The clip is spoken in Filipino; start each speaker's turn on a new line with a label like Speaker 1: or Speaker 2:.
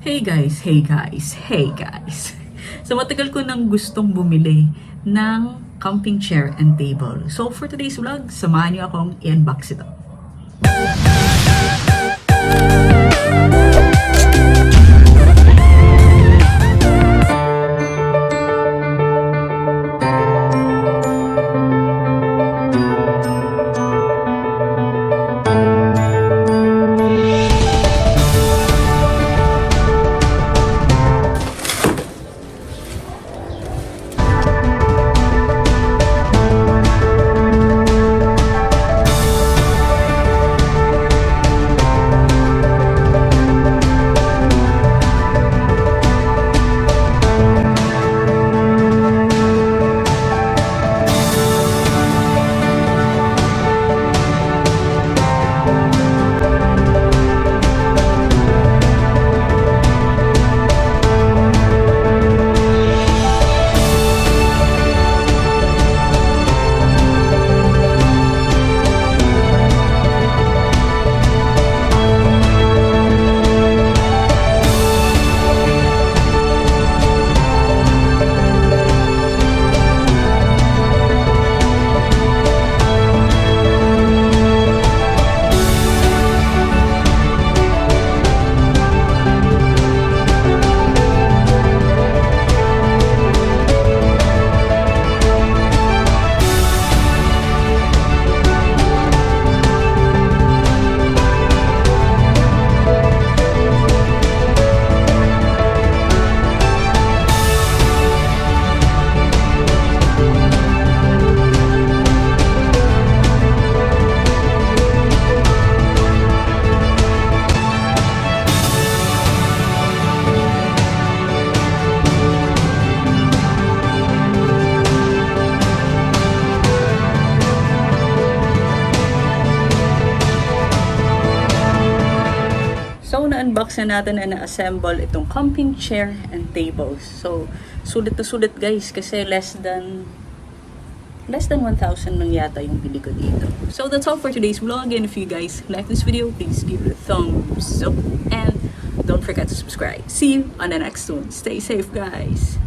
Speaker 1: Hey guys, hey guys, hey guys. So matagal ko nang gustong bumili ng camping chair and table. So for today's vlog, samahan niyo akong i-unbox ito. So, na-unbox na natin na na-assemble itong camping chair and tables. So, sulit na sulit guys kasi less than 1,000 lang yata yung bili ko dito. So, that's all for today's vlog. And if you guys like this video, please give it a thumbs up. And don't forget to subscribe. See you on the next one. Stay safe guys.